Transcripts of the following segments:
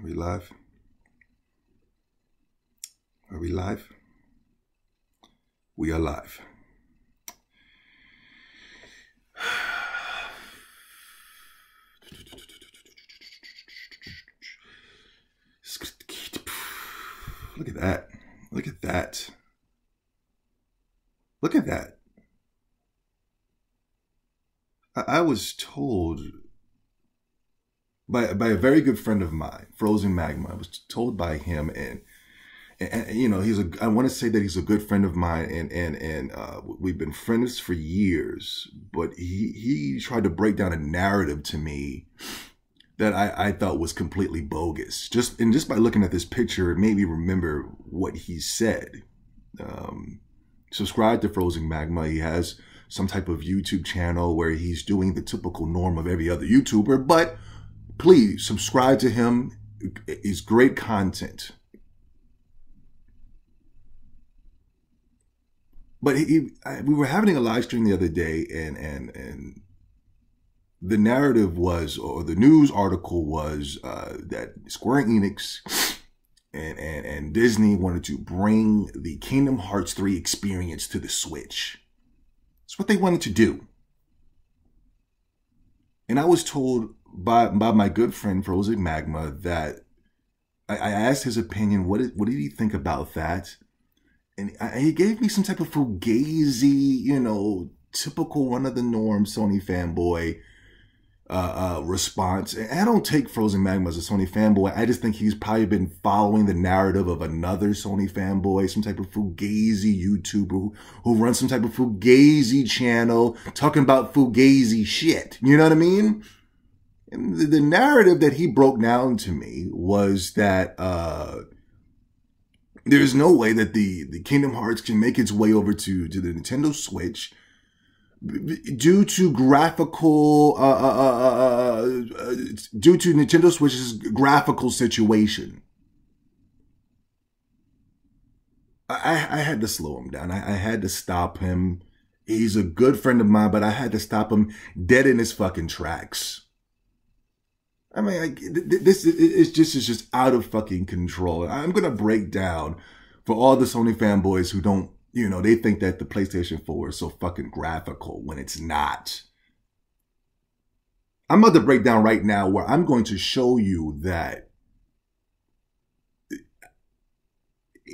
we live? Are we live? We are live. Look at that. Look at that. Look at that. I was told by a very good friend of mine, Frozen Magma. I was told by him, and you know, I want to say that he's a good friend of mine, and we've been friends for years. But he tried to break down a narrative to me that I thought was completely bogus. Just by looking at this picture, it made me remember what he said. Subscribe to Frozen Magma. He has some type of YouTube channel where he's doing the typical norm of every other YouTuber, but please subscribe to him. It's great content. But we were having a live stream the other day, and the narrative was, or the news article was, that Square Enix and Disney wanted to bring the Kingdom Hearts 3 experience to the Switch. It's what they wanted to do. And I was told by my good friend Frozen Magma that I asked his opinion. What did he think about that? And he gave me some type of fugazi, you know, typical one-of-the-norm Sony fanboy response. And I don't take Frozen Magma as a Sony fanboy. I just think he's probably been following the narrative of another Sony fanboy, some type of fugazi YouTuber who runs some type of fugazi channel talking about fugazi shit. You know what I mean? And the narrative that he broke down to me was that there's no way that the Kingdom Hearts can make its way over to the Nintendo Switch due to Nintendo Switch's graphical situation. I had to slow him down. I had to stop him. He's a good friend of mine, but I had to stop him dead in his fucking tracks. I mean, like, this is just out of fucking control. I'm going to break down for all the Sony fanboys who don't, you know, they think that the PlayStation 4 is so fucking graphical when it's not. I'm about to break down right now where I'm going to show you that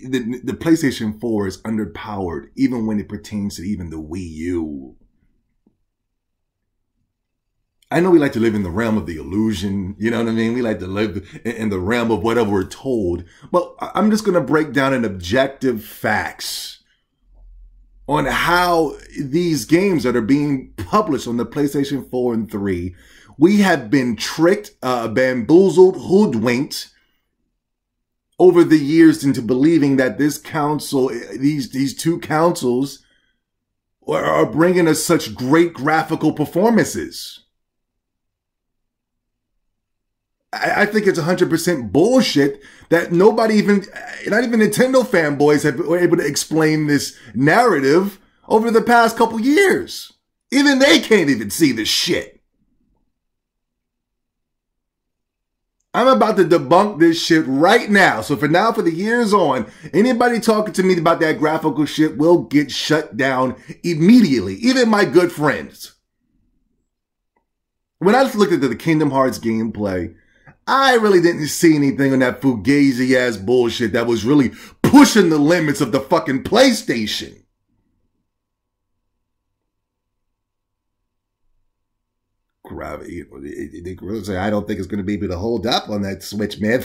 the PlayStation 4 is underpowered even when it pertains to even the Wii U. I know we like to live in the realm of the illusion, you know what I mean? We like to live in the realm of whatever we're told. But I'm just going to break down an objective facts on how these games that are being published on the PlayStation 4 and 3, we have been tricked, bamboozled, hoodwinked over the years into believing that this console, these two consoles are bringing us such great graphical performances. I think it's 100% bullshit that nobody even, not even Nintendo fanboys were able to explain this narrative over the past couple years. Even they can't even see this shit. I'm about to debunk this shit right now. So for the years on, anybody talking to me about that graphical shit will get shut down immediately. Even my good friends. When I looked at the Kingdom Hearts gameplay, I really didn't see anything on that fugazi ass bullshit that was really pushing the limits of the fucking PlayStation. Gravity. I don't think it's going to be able to hold up on that Switch, man.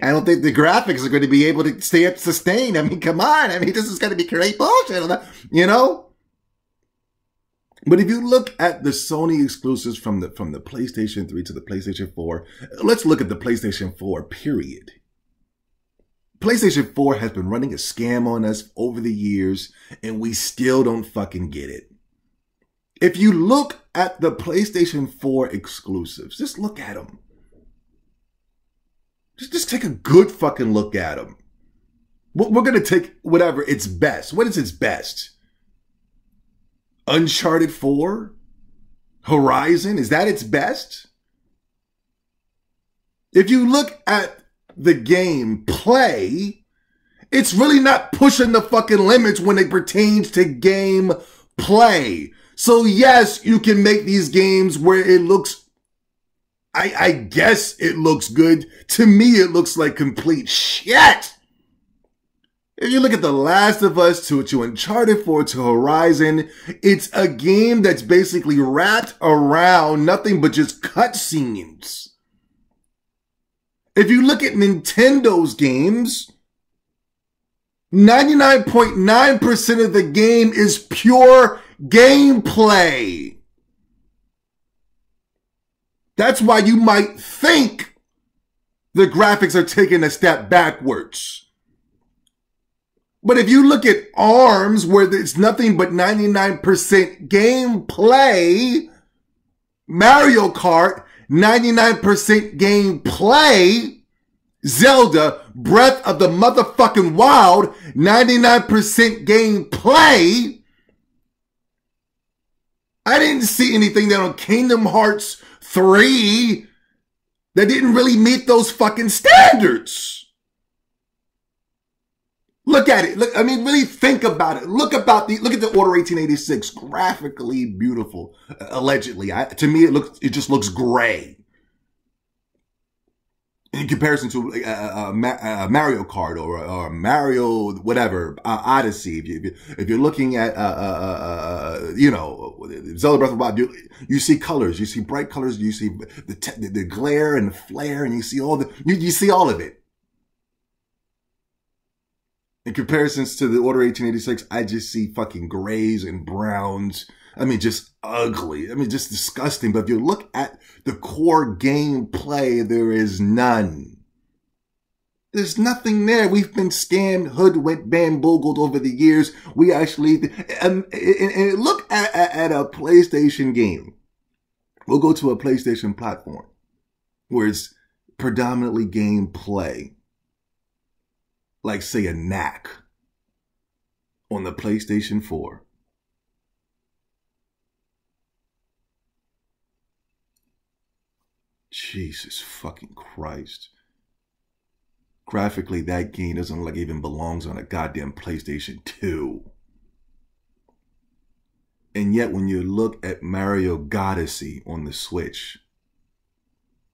I don't think the graphics are going to be able to stay up sustained. I mean, come on. I mean, this is going to be great bullshit, you know? But if you look at the Sony exclusives from the PlayStation 3 to the PlayStation 4, let's look at the PlayStation 4, period. PlayStation 4 has been running a scam on us over the years, and we still don't fucking get it. If you look at the PlayStation 4 exclusives, just look at them. Just take a good fucking look at them. We're going to take whatever its best. What is its best? Uncharted 4? Horizon? Is that its best? If you look at the game play, it's really not pushing the fucking limits when it pertains to game play. So yes, you can make these games where it looks, I guess it looks good. To me, it looks like complete shit. If you look at The Last of Us to Uncharted 4 to Horizon, it's a game that's basically wrapped around nothing but just cutscenes. If you look at Nintendo's games, 99.9% of the game is pure gameplay. That's why you might think the graphics are taking a step backwards. But if you look at ARMS, where it's nothing but 99% gameplay, Mario Kart, 99% gameplay, Zelda, Breath of the motherfucking Wild, 99% gameplay. I didn't see anything that on Kingdom Hearts 3 that didn't really meet those fucking standards. Look at it. Look, I mean, really think about it. Look at the Order 1886. Graphically beautiful, allegedly. To me, it just looks gray in comparison to Mario Kart or Mario whatever Odyssey. If you're looking at Zelda Breath of the Wild, you see colors, you see bright colors, you see the glare and the flare, and you see you see all of it. In comparisons to the Order 1886, I just see fucking grays and browns. I mean, just ugly. I mean, just disgusting. But if you look at the core gameplay, there is none. There's nothing there. We've been scammed, hoodwinked, bamboozled over the years. We actually, and look at a PlayStation game. We'll go to a PlayStation platform where it's predominantly gameplay. Like, say, a knack on the PlayStation 4. Jesus fucking Christ. Graphically, that game doesn't look like it even belongs on a goddamn PlayStation 2. And yet, when you look at Mario Odyssey on the Switch,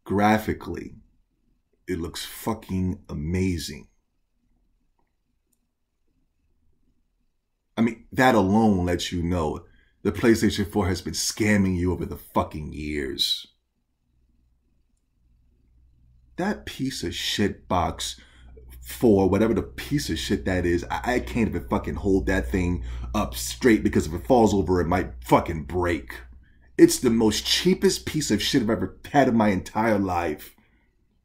graphically, it looks fucking amazing. I mean, that alone lets you know the PlayStation 4 has been scamming you over the fucking years. That piece of shit box 4, whatever the piece of shit that is, I can't even fucking hold that thing up straight because if it falls over, it might fucking break. It's the most cheapest piece of shit I've ever had in my entire life.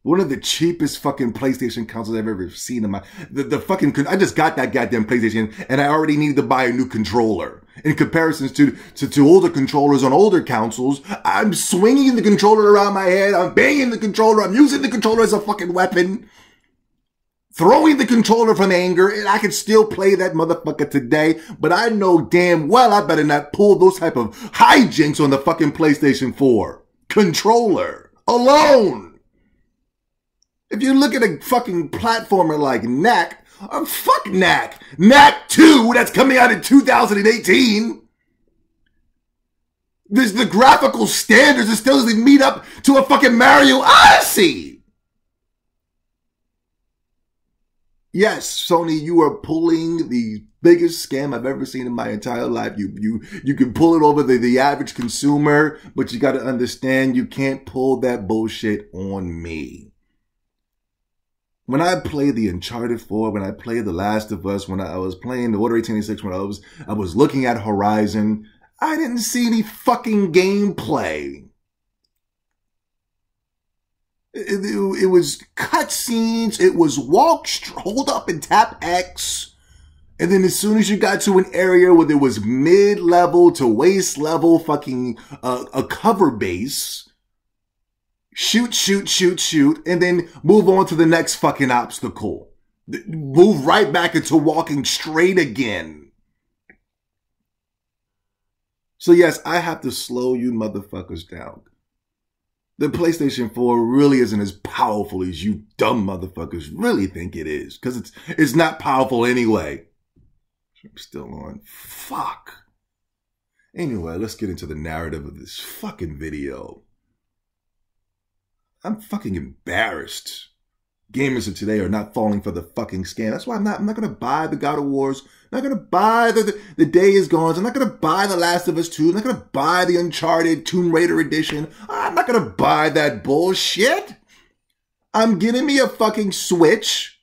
One of the cheapest fucking PlayStation consoles I've ever seen in my, the fucking, I just got that goddamn PlayStation and I already needed to buy a new controller. In comparisons to older controllers on older consoles, I'm swinging the controller around my head, I'm banging the controller, I'm using the controller as a fucking weapon, throwing the controller from anger, and I can still play that motherfucker today, but I know damn well I better not pull those type of hijinks on the fucking PlayStation 4 controller alone. If you look at a fucking platformer like Knack, fuck Knack. Knack 2, that's coming out in 2018. The graphical standards, it still doesn't meet up to a fucking Mario Odyssey. Yes, Sony, you are pulling the biggest scam I've ever seen in my entire life. You can pull it over the average consumer, but you got to understand you can't pull that bullshit on me. When I played the Uncharted 4, when I played The Last of Us, when I was playing the Order 1886, when I was looking at Horizon, I didn't see any fucking gameplay. It was cutscenes, it was hold up and tap X, and then as soon as you got to an area where there was mid-level to waist level fucking a cover base, shoot, and then move on to the next fucking obstacle. Move right back into walking straight again. So yes, I have to slow you motherfuckers down. the PlayStation 4 really isn't as powerful as you dumb motherfuckers really think it is. Because it's not powerful anyway. I'm still on. Fuck. Anyway, let's get into the narrative of this fucking video. I'm fucking embarrassed. Gamers of today are not falling for the fucking scam. That's why I'm not gonna buy the God of Wars. I'm not gonna buy the Day Is Gone. I'm not gonna buy The Last of Us 2. I'm not gonna buy the Uncharted Tomb Raider edition. I'm not gonna buy that bullshit. I'm getting me a fucking Switch.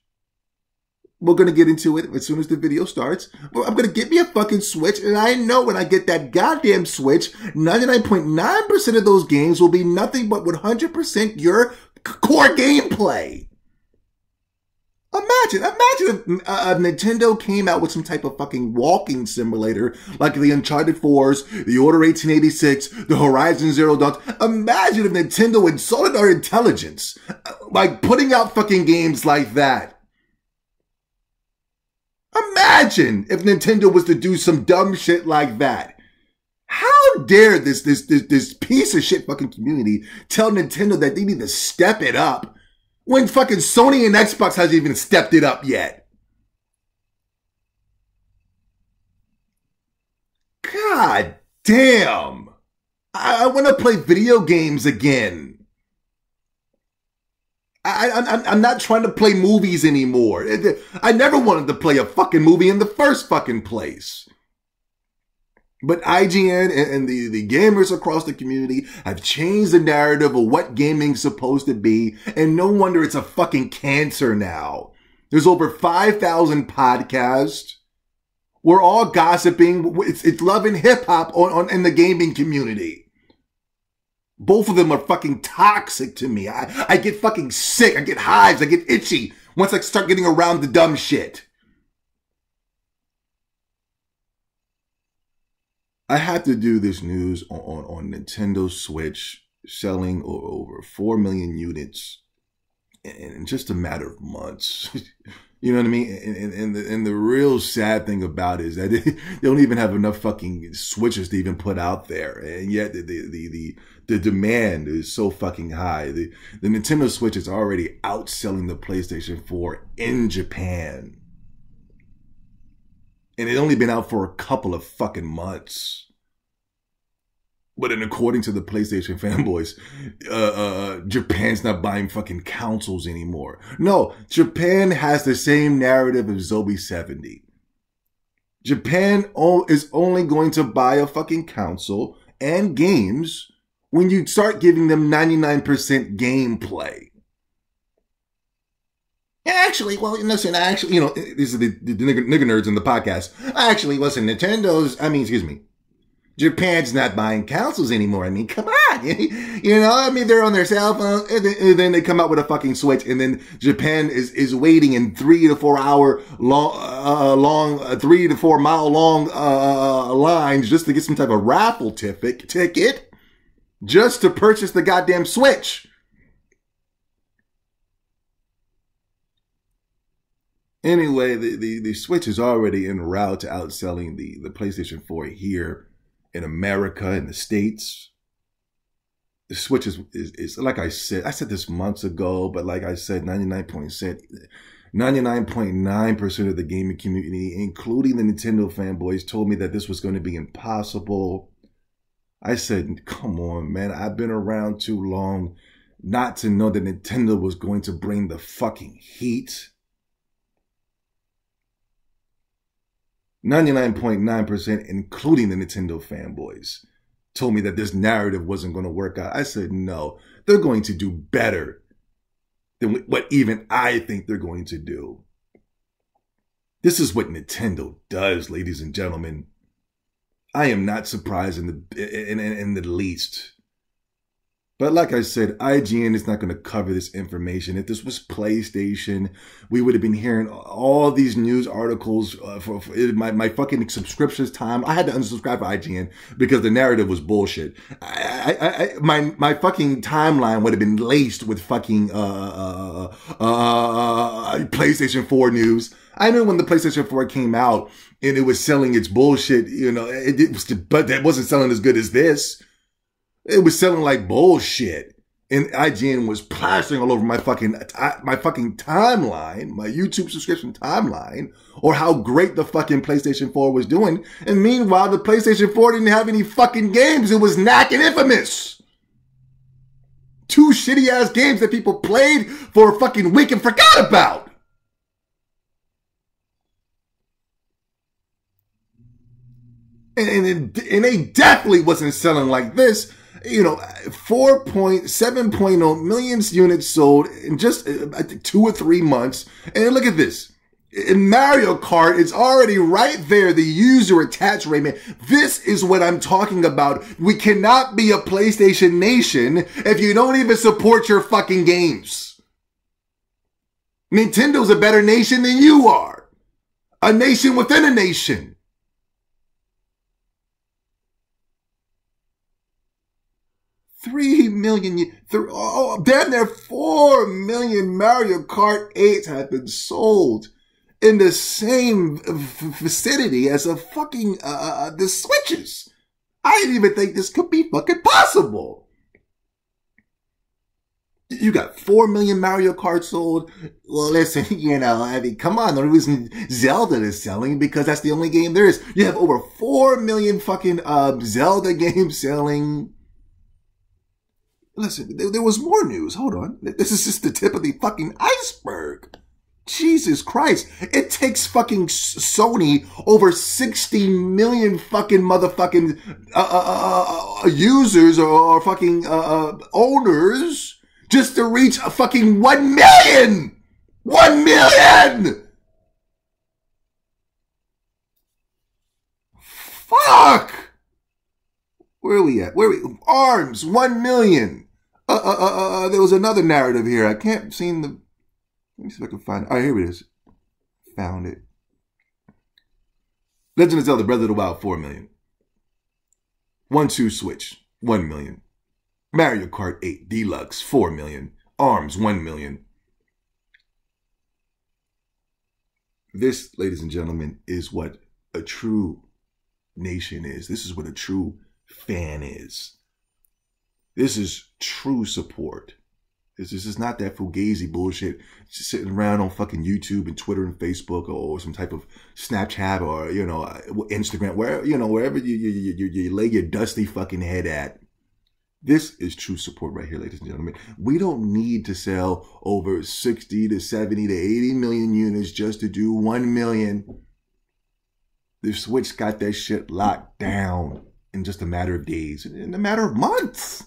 We're gonna get into it as soon as the video starts. I'm gonna get me a fucking Switch, and I know when I get that goddamn Switch, 99.9% of those games will be nothing but 100% your core gameplay. Imagine if Nintendo came out with some type of fucking walking simulator like the Uncharted 4s, the Order 1886, the Horizon Zero Dawn. Imagine if Nintendo insulted our intelligence by putting out fucking games like that. Imagine if Nintendo was to do some dumb shit like that. How dare this piece of shit fucking community tell Nintendo that they need to step it up when fucking Sony and Xbox hasn't even stepped it up yet? God damn. I want to play video games again. I'm not trying to play movies anymore. I never wanted to play a fucking movie in the first fucking place. But IGN and the gamers across the community have changed the narrative of what gaming's supposed to be, and no wonder it's a fucking cancer now. There's over 5,000 podcasts. We're all gossiping. It's love and hip hop in the gaming community. Both of them are fucking toxic to me. I get fucking sick. I get hives. I get itchy once I start getting around the dumb shit. I have to do this news on Nintendo Switch selling over 4 million units in just a matter of months. You know what I mean? And the real sad thing about it is that they don't even have enough fucking Switches to even put out there. And yet the demand is so fucking high. The Nintendo Switch is already outselling the PlayStation 4 in Japan. And it's only been out for a couple of fucking months. But then according to the PlayStation fanboys, Japan's not buying fucking consoles anymore. No, Japan has the same narrative as Zombie 70. Japan is only going to buy a fucking console and games when you start giving them 99% gameplay. Actually, well, listen, these are the nigger nerds in the podcast. Actually, listen, Japan's not buying consoles anymore. I mean, come on. They're on their cell phone, and then they come out with a fucking Switch, and then Japan is waiting in 3 to 4 hour long, 3 to 4 mile long, lines just to get some type of raffle ticket just to purchase the goddamn Switch. Anyway, the Switch is already en route to outselling the PlayStation 4 here in America, in the States. The Switch is like I said this months ago, but like I said, 99.9% of the gaming community, including the Nintendo fanboys, told me that this was going to be impossible. I said, come on, man, I've been around too long not to know that Nintendo was going to bring the fucking heat. 99.9%, including the Nintendo fanboys, told me that this narrative wasn't going to work out. I said, no, they're going to do better than what even I think they're going to do. This is what Nintendo does, ladies and gentlemen. I am not surprised in the least. But like I said, IGN is not going to cover this information. If this was PlayStation, we would have been hearing all these news articles for my fucking subscriptions time. I had to unsubscribe for IGN because the narrative was bullshit. My fucking timeline would have been laced with fucking PlayStation 4 news. I knew when the PlayStation 4 came out and it was selling its bullshit, but it wasn't selling as good as this. It was selling like bullshit. and IGN was plastering all over my fucking timeline, my YouTube subscription timeline, or how great the fucking PlayStation 4 was doing. And meanwhile, the PlayStation 4 didn't have any fucking games. It was Knack and Infamous. Two shitty ass games that people played for a fucking week and forgot about. And they definitely wasn't selling like this. You know, 7.0 million units sold in just, I think, 2 or 3 months. And look at this. In Mario Kart, it's already right there, the user attach rate, man. This is what I'm talking about. We cannot be a PlayStation nation if you don't even support your fucking games. Nintendo's a better nation than you are. A nation within a nation. Damn near 4 million Mario Kart 8s have been sold in the same vicinity as a fucking, the Switches. I didn't even think this could be fucking possible. You got 4 million Mario Kart sold. Well, listen, you know, I mean, come on. The only reason Zelda is selling because that's the only game there is. You have over 4 million fucking, Zelda games selling. Listen, there was more news. Hold on. This is just the tip of the fucking iceberg. Jesus Christ. It takes fucking Sony over 60 million fucking motherfucking users or fucking owners just to reach a fucking 1 million! 1 million! Fuck! Where are we at? ARMS, 1 million. There was another narrative here. I can't see the... Let me see if I can find it. All right, here it is. Found it. Legend of Zelda Breath of the Wild, 4 million. 1-2 Switch, 1 million. Mario Kart 8 Deluxe, 4 million. ARMS, 1 million. This, ladies and gentlemen, is what a true nation is. This is what a true fan is. This is true support. This is not that fugazi bullshit just sitting around on fucking YouTube and Twitter and Facebook or some type of Snapchat or, you know, Instagram, wherever you lay your dusty fucking head at. This is true support right here, ladies and gentlemen. We don't need to sell over 60 to 70 to 80 million units just to do 1 million. The Switch got that shit locked down in just a matter of days, in a matter of months.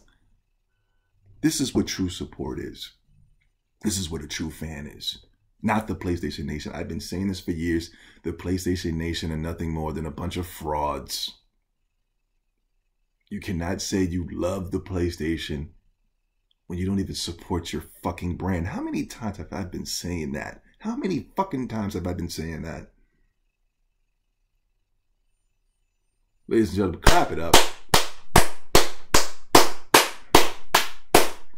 This is what true support is. This is what a true fan is. Not the PlayStation Nation. I've been saying this for years. The PlayStation Nation are nothing more than a bunch of frauds. You cannot say you love the PlayStation when you don't even support your fucking brand. How many times have I been saying that? How many fucking times have I been saying that? Ladies and gentlemen, clap it up.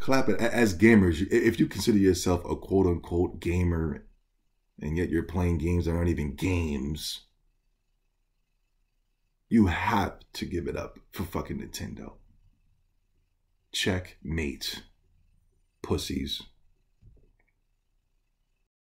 Clap it. As gamers, if you consider yourself a quote-unquote gamer and yet you're playing games that aren't even games, you have to give it up for fucking Nintendo. Checkmate. Pussies.